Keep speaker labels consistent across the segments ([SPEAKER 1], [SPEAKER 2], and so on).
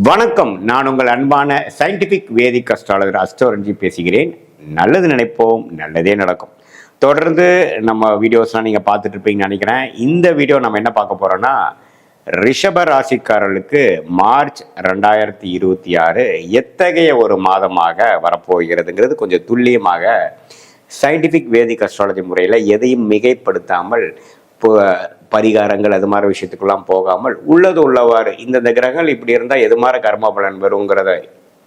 [SPEAKER 1] வணக்கம். நான் உங்கள் அன்பான சயின்டிபிக் வேதிக் அஸ்ட்ராலஜர் அஸ்ட்ரோரஞ்சி பேசுகிறேன். நல்லது நினைப்போம், நல்லதே நடக்கும். தொடர்ந்து நம்ம வீடியோஸ்லாம் நீங்கள் பார்த்துட்டு இருப்பீங்கன்னு நினைக்கிறேன். இந்த வீடியோ நம்ம என்ன பார்க்க போகிறோன்னா, ரிஷப ராசிக்காரர்களுக்கு மார்ச் 2026 எத்தகைய ஒரு மாதமாக வரப்போகிறதுங்கிறது கொஞ்சம் துல்லியமாக சயின்டிஃபிக் வேதிக் அஸ்ட்ராலஜி முறையில் எதையும் மிகைப்படுத்தாமல் பரிகாரங்கள் அது மாதிரி விஷயத்துக்கெல்லாம் போகாமல் உள்ளது உள்ளவாறு இந்தந்த கிரகங்கள் இப்படி இருந்தால் எது மாதிரி கர்ம பலன் வருங்கிறத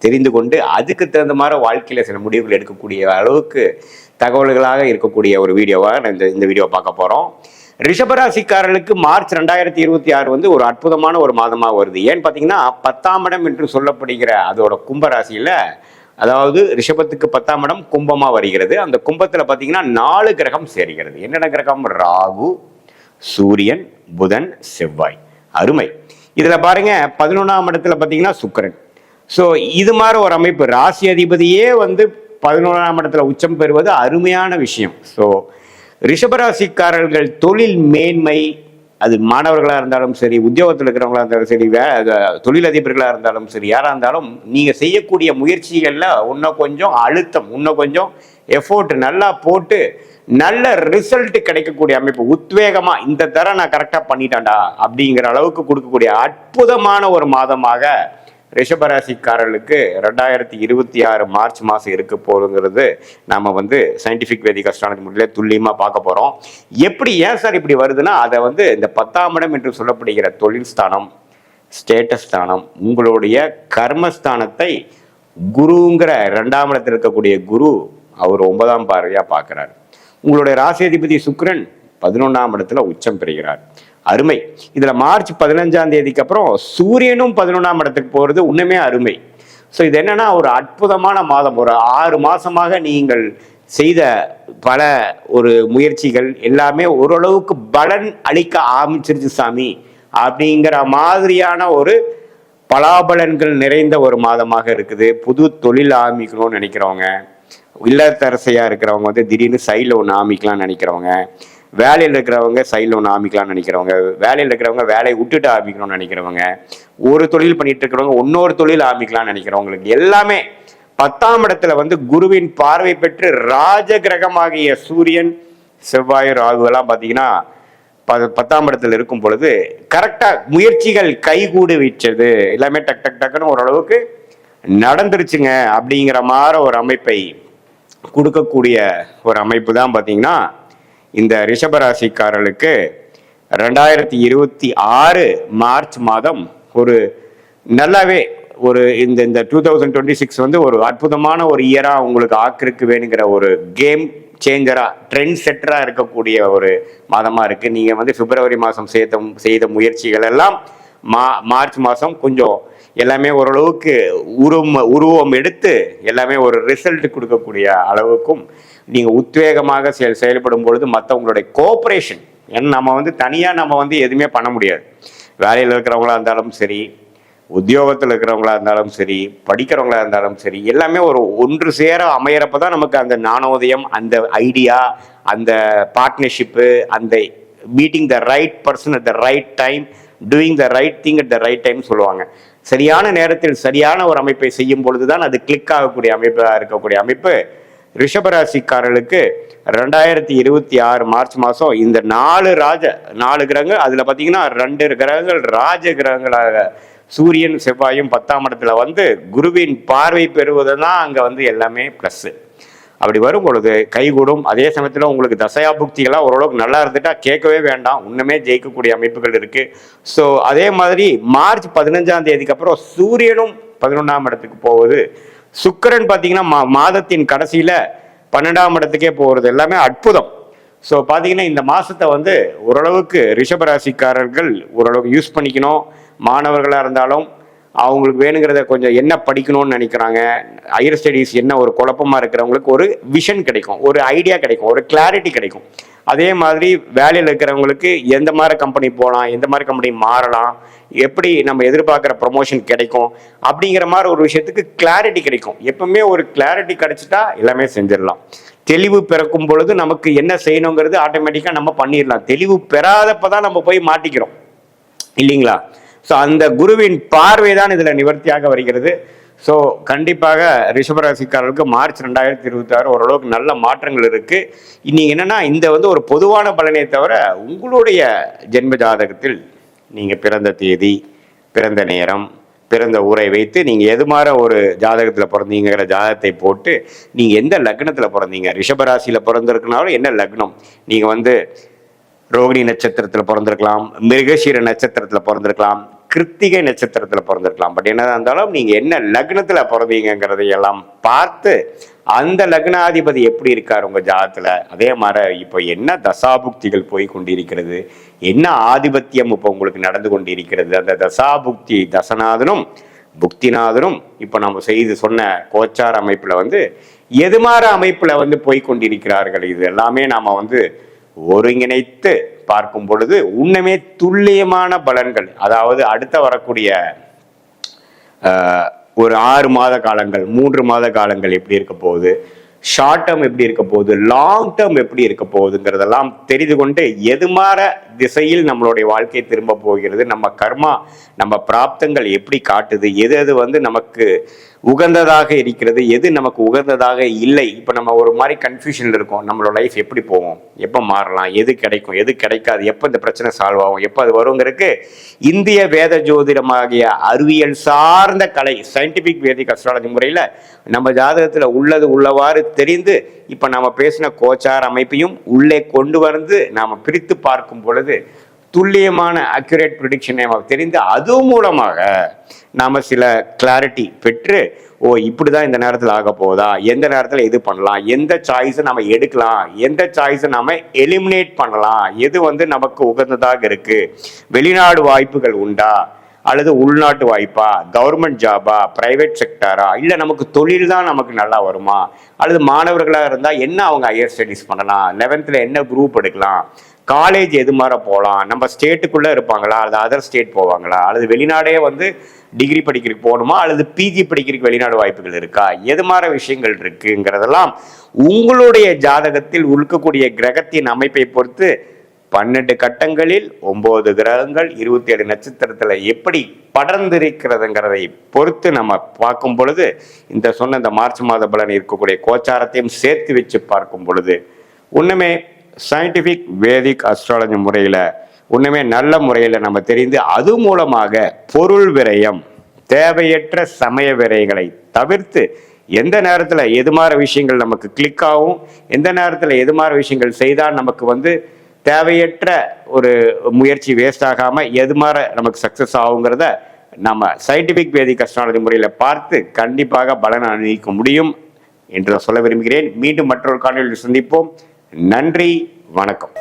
[SPEAKER 1] தெரிந்து கொண்டு அதுக்கு தகுந்த மாதிரி வாழ்க்கையில் சில முடிவுகள் எடுக்கக்கூடிய அளவுக்கு தகவல்களாக இருக்கக்கூடிய ஒரு வீடியோவாக இந்த வீடியோ பார்க்க போகிறோம். ரிஷபராசிக்காரர்களுக்கு மார்ச் 2026 ஒரு அற்புதமான ஒரு மாதமாக வருது. ஏன்னு பார்த்தீங்கன்னா 10ஆம் இடம் என்று சொல்லப்படுகிற அதோட கும்பராசியில், அதாவது ரிஷபத்துக்கு 10ஆம் இடம் கும்பமாக வருகிறது. அந்த கும்பத்தில் பார்த்தீங்கன்னா 4 கிரகம் சேர்கிறது. என்னென்ன கிரகம்? ராகு, சூரியன், புதன், செவ்வாய். அருமை. இதுல பாருங்க 11ஆம் இடத்துல பார்த்தீங்கன்னா சுக்கிரன். ஸோ இது மாதிரி ஒரு அமைப்பு, ராசி அதிபதியே 11ஆம் இடத்துல உச்சம் பெறுவது அருமையான விஷயம். ஸோ ரிஷபராசிக்காரர்கள் தொழில் மேன்மை, அது மாணவர்களாக இருந்தாலும் சரி, உத்தியோகத்தில் இருக்கிறவங்களா இருந்தாலும் சரி, தொழிலதிபர்களாக இருந்தாலும் சரி, யாராக இருந்தாலும் நீங்கள் செய்யக்கூடிய முயற்சிகளில் இன்னும் கொஞ்சம் அழுத்தம், இன்னும் கொஞ்சம் எஃபோர்ட் நல்லா போட்டு நல்ல ரிசல்ட் கிடைக்கக்கூடிய அமைப்பு, உத்வேகமா இந்த தர நான் கரெக்டா பண்ணிட்டேன்டா அப்படிங்கிற அளவுக்கு கொடுக்கக்கூடிய அற்புதமான ஒரு மாதமாக ரிஷபராசிக்காரர்களுக்கு 2026 மார்ச் மாதம் இருக்க போகுங்கிறது நாம சயின்டிபிக் வேதிக் அஸ்ட்ராலஜி முறையில துல்லியமா பார்க்க போறோம். எப்படி, ஏன் சார் இப்படி வருதுன்னா, அதை இந்த 10ஆம் இடம் என்று சொல்லப்படுகிற தொழில் ஸ்தானம், ஸ்டேட்டஸ் ஸ்தானம், உங்களுடைய கர்மஸ்தானத்தை குருங்கிற 2ஆம் இடத்தில் இருக்கக்கூடிய குரு அவர் 9ஆம் பார்வையா பார்க்கிறார். உங்களுடைய ராசி அதிபதி சுக்கிரன் 11ஆம் இடத்துல உச்சம் பெறுகிறார். அருமை. இதுல மார்ச் 15ஆம் தேதிக்கு அப்புறம் சூரியனும் 11ஆம் இடத்துக்கு போறது இன்னுமே அருமை. ஸோ இது என்னன்னா, ஒரு அற்புதமான மாதம். ஒரு 6 மாசமாக நீங்கள் செய்த பல ஒரு முயற்சிகள் எல்லாமே ஓரளவுக்கு பலன் அளிக்க ஆரம்பிச்சிருச்சு சாமி அப்படிங்கிற மாதிரியான ஒரு பலாபலன்கள் நிறைந்த ஒரு மாதமாக இருக்குது. புது தொழில் ஆரம்பிக்கணும்னு நினைக்கிறவங்க, இல்லத்தரசையா இருக்கிறவங்க திடீர்னு சைடில் ஒன்று ஆரம்பிக்கலாம்னு நினைக்கிறவங்க, வேலையில் இருக்கிறவங்க சைடில் ஒன்று ஆரம்பிக்கலாம்னு நினைக்கிறவங்க, வேலையில் இருக்கிறவங்க வேலையை விட்டுட்டு ஆரம்பிக்கணும்னு நினைக்கிறவங்க, ஒரு தொழில் பண்ணிட்டு இருக்கிறவங்க இன்னொரு தொழில் ஆரம்பிக்கலாம்னு நினைக்கிறவங்களுக்கு எல்லாமே 10ஆம் இடத்துல குருவின் பார்வை பெற்று ராஜ கிரகமாகிய சூரியன், செவ்வாய், ராகு எல்லாம் பார்த்தீங்கன்னா 10ஆம் இடத்துல இருக்கும் பொழுது கரெக்டா முயற்சிகள் கைகூடு விட்டது, எல்லாமே டக் டக் டக்குன்னு ஓரளவுக்கு நடந்துருச்சுங்க அப்படிங்கிற மாதிரி ஒரு அமைப்பை கொடுக்கக்கூடிய ஒரு அமைப்பு தான் பார்த்தீங்கன்னா இந்த ரிஷபராசிக்காரர்களுக்கு 2026 மார்ச் மாதம் ஒரு நல்லாவே ஒரு இந்த 2026 ஒரு அற்புதமான ஒரு இயரா உங்களுக்கு ஆக்கிருக்கு வேணுங்கிற ஒரு கேம் சேஞ்சரா, ட்ரெண்ட் செட்டரா இருக்கக்கூடிய ஒரு மாதமா இருக்கு. நீங்க பிப்ரவரி மாதம் செய்த முயற்சிகள் எல்லாம் மார்ச் மாதம் கொஞ்சம் எல்லாமே ஓரளவுக்கு உருவம் எடுத்து எல்லாமே ஒரு ரிசல்ட் கொடுக்கக்கூடிய அளவுக்கும் நீங்கள் உத்வேகமாக செயல்படும் பொழுது மற்றவங்களுடைய கோஆப்ரேஷன், ஏன்னா நம்ம தனியாக நம்ம எதுவுமே பண்ண முடியாது. வேலையில் இருக்கிறவங்களா இருந்தாலும் சரி, உத்தியோகத்தில் இருக்கிறவங்களா இருந்தாலும் சரி, படிக்கிறவங்களா இருந்தாலும் சரி, எல்லாமே ஒரு ஒன்று சேர அமையறப்ப தான் நமக்கு அந்த ஞானோதயம், அந்த ஐடியா, அந்த பார்ட்னர்ஷிப்பு, அந்த meeting the right person at the right time, doing the right thing at the right time சொல்லுவாங்க. சரியான நேரத்தில் சரியான ஒரு அமைப்பை செய்யும் பொழுதுதான் அது கிளிக் ஆகக்கூடிய அமைப்பாக இருக்கக்கூடிய அமைப்பு ரிஷபராசிக்காரர்களுக்கு 2026 மார்ச் மாதம் இந்த 4 கிரகங்கள், அதில் பார்த்தீங்கன்னா 2 கிரகங்கள் ராஜ கிரகங்களாக சூரியன், செவ்வாயும் 10ஆம் இடத்துல குருவின் பார்வை பெறுவது தான் அங்கே எல்லாமே ப்ளஸ்ஸு. அப்படி வரும் பொழுது கைகூடும். அதே சமயத்தில் உங்களுக்கு தசையா புக்திகளாக ஓரளவுக்கு நல்லா இருந்துட்டா கேட்கவே வேண்டாம், இன்னுமே ஜெயிக்கக்கூடிய அமைப்புகள் இருக்கு. ஸோ அதே மாதிரி மார்ச் 15ஆம் தேதிக்கு அப்புறம் சூரியனும் 11ஆம் இடத்துக்கு போகுது. சுக்கிரன் பார்த்தீங்கன்னா மாதத்தின் கடைசியில் 12ஆம் இடத்துக்கே போகிறது, எல்லாமே அற்புதம். ஸோ பார்த்தீங்கன்னா இந்த மாதத்தை ஓரளவுக்கு ரிஷபராசிக்காரர்கள் ஓரளவுக்கு யூஸ் பண்ணிக்கணும். மாணவர்களாக இருந்தாலும் அவங்களுக்கு வேணுங்கிறத கொஞ்சம் என்ன படிக்கணும்னு நினைக்கிறாங்க, ஹையர் ஸ்டடீஸ் என்ன ஒரு குழப்பமாக இருக்கிறவங்களுக்கு ஒரு விஷன் கிடைக்கும், ஒரு ஐடியா கிடைக்கும், ஒரு கிளாரிட்டி கிடைக்கும். அதே மாதிரி வேலையில் இருக்கிறவங்களுக்கு எந்த மாதிரி கம்பெனி போகலாம், எந்த மாதிரி கம்பெனி மாறலாம், எப்படி நம்ம எதிர்பார்க்குற ப்ரமோஷன் கிடைக்கும் அப்படிங்கிற மாதிரி ஒரு விஷயத்துக்கு கிளாரிட்டி கிடைக்கும். எப்பவுமே ஒரு கிளாரிட்டி கிடைச்சிட்டா எல்லாமே செஞ்சிடலாம். தெளிவு பிறக்கும் பொழுது நமக்கு என்ன செய்யணுங்கிறது ஆட்டோமேட்டிக்காக நம்ம பண்ணிடலாம். தெளிவு பெறாதப்போ தான் நம்ம போய் மாட்டிக்கிறோம் இல்லைங்களா? ஸோ அந்த குருவின் பார்வை தான் இதில் நிவர்த்தியாக வருகிறது. ஸோ கண்டிப்பாக ரிஷபராசிக்காரர்களுக்கு மார்ச் 2026 ஓரளவுக்கு நல்ல மாற்றங்கள் இருக்கு. நீங்கள் என்னன்னா இந்த ஒரு பொதுவான பலனே தவிர உங்களுடைய ஜென்ம ஜாதகத்தில் நீங்கள் பிறந்த தேதி, பிறந்த நேரம், பிறந்த ஊரை வைத்து நீங்கள் எது மாதிரி ஒரு ஜாதகத்தில் பிறந்தீங்கிற ஜாதகத்தை போட்டு நீங்கள் எந்த லக்னத்தில் பிறந்தீங்க, ரிஷபராசியில் பிறந்திருக்குனாலும் என்ன லக்னம், நீங்கள் ரோகிணி நட்சத்திரத்தில் பிறந்திருக்கலாம், மிருகசீர நட்சத்திரத்தில் பிறந்திருக்கலாம், கிருத்திகை நட்சத்திரத்தில் பிறந்திருக்கலாம். பட் என்னதான் இருந்தாலும் நீங்கள் என்ன லக்னத்தில் பிறந்தீங்கிறதை எல்லாம் பார்த்து அந்த லக்னாதிபதி எப்படி இருக்கார் உங்கள் ஜாதகத்தில், அதே மாதிரி இப்போ என்ன தசாபுக்திகள் போய் கொண்டிருக்கிறது, என்ன ஆதிபத்தியம் இப்போ உங்களுக்கு நடந்து கொண்டிருக்கிறது, அந்த தசாபுக்தி தசநாதனும் புக்திநாதனும் இப்போ நம்ம செய்து சொன்ன கோச்சார அமைப்பில் எதுமாற அமைப்பில் போய் கொண்டிருக்கிறார்கள். இது எல்லாமே நாம் ஒருங்கிணைத்து பார்க்கும் பொழுது உண்மையே துல்லியமான பலன்கள், அதாவது அடுத்த வரக்கூடிய ஒரு 6 மாத காலங்கள், 3 மாத காலங்கள் எப்படி இருக்க போகுது, ஷார்ட் டேர்ம் எப்படி இருக்க போகுது, லாங் டேர்ம் எப்படி இருக்க போகுதுங்கிறதெல்லாம் தெரிந்து கொண்டு எதுமாற திசையில் நம்மளுடைய வாழ்க்கை திரும்ப போகிறது, நம்ம கர்மா நம்ம பிராப்தங்கள் எப்படி காட்டுது, எது நமக்கு உகந்ததாக இருக்கிறது, எது நமக்கு உகந்ததாக இல்லை. இப்போ நம்ம ஒரு மாதிரி கன்ஃபியூஷனில் இருக்கோம், நம்மளோட லைஃப் எப்படி போவோம், எப்போ மாறலாம், எது கிடைக்கும், எது கிடைக்காது, எப்போ இந்த பிரச்சனை சால்வ் ஆகும், எப்போ அது வருங்கிறதுக்கு இந்திய வேத ஜோதிடமாகிய அறிவியல் சார்ந்த கலை சயின்டிஃபிக் வேதிக் அஸ்ட்ராலஜி முறையில் நம்ம ஜாதகத்தில் உள்ளவாறு தெரிந்து இப்போ நம்ம பேசின கோச்சார அமைப்பையும் உள்ளே கொண்டு நாம் பிரித்து பார்க்கும் பொழுது துல்லியமான அக்யூரேட் ப்ரிடிக்ஷனை நமக்கு தெரிந்து அது மூலமாக நாம் சில கிளாரிட்டி பெற்று இப்படிதான் இந்த நேரத்தில் ஆக போதா, எந்த நேரத்தில் எது பண்ணலாம், எந்த சாய்ஸை நம்ம எடுக்கலாம், எந்த சாய்ஸை நம்ம எலிமினேட் பண்ணலாம், எது நமக்கு உகந்ததாக இருக்கு, வெளிநாடு வாய்ப்புகள் உண்டா அல்லது உள்நாட்டு வாய்ப்பா, கவர்மெண்ட் ஜாபா, பிரைவேட் செக்டாரா, இல்லை நமக்கு தொழில் தான் நமக்கு நல்லா வருமா, அல்லது மாணவர்களாக இருந்தால் என்ன அவங்க ஹையர் ஸ்டடீஸ் பண்ணலாம், 11th என்ன குரூப் எடுக்கலாம், காலேஜ் எது மாதிரி போகலாம், நம்ம ஸ்டேட்டுக்குள்ளே இருப்பாங்களா அல்லது அதர் ஸ்டேட் போவாங்களா, அல்லது வெளிநாடே டிகிரி படிக்கிறதுக்கு போகணுமா அல்லது பிஜி படிக்கிறதுக்கு வெளிநாடு வாய்ப்புகள் இருக்கா, எது மாதிரி விஷயங்கள் இருக்குங்கிறதெல்லாம் உங்களுடைய ஜாதகத்தில் இருக்கக்கூடிய கிரகத்தின் அமைப்பை பொறுத்து 12 கட்டங்களில் 9 கிரகங்கள் 27 நட்சத்திரத்தில் எப்படி படர்ந்திருக்கிறதுங்கிறதை பொறுத்து நம்ம பார்க்கும் பொழுது இந்த மார்ச் மாத பலன் இருக்கக்கூடிய கோச்சாரத்தையும் சேர்த்து வச்சு பார்க்கும் பொழுது உண்மையே சயின்டிஃபிக் வேதிக் அஸ்ட்ராலஜி முறையில் உண்மையே நல்ல முறையில் நம்ம தெரிந்து அது மூலமாக பொருள் விரயம், தேவையற்ற சமய விரயங்களை தவிர்த்து எந்த நேரத்தில் எது மாதிரி விஷயங்கள் நமக்கு கிளிக் ஆகும், எந்த நேரத்தில் எது மாதிரி விஷயங்கள் செய்தால் நமக்கு தேவையற்ற ஒரு முயற்சி வேஸ்ட் ஆகாமல் எது மாதிரி நமக்கு சக்ஸஸ் ஆகுங்கிறத நம்ம சயின்டிஃபிக் வேதிக் அஸ்ட்ராலஜி முறையில் பார்த்து கண்டிப்பாக பலன் அனுபவிக்க முடியும் என்று சொல்ல விரும்புகிறேன். மீண்டும் மற்றொரு காணொலியில் சந்திப்போம். நன்றி, வணக்கம்.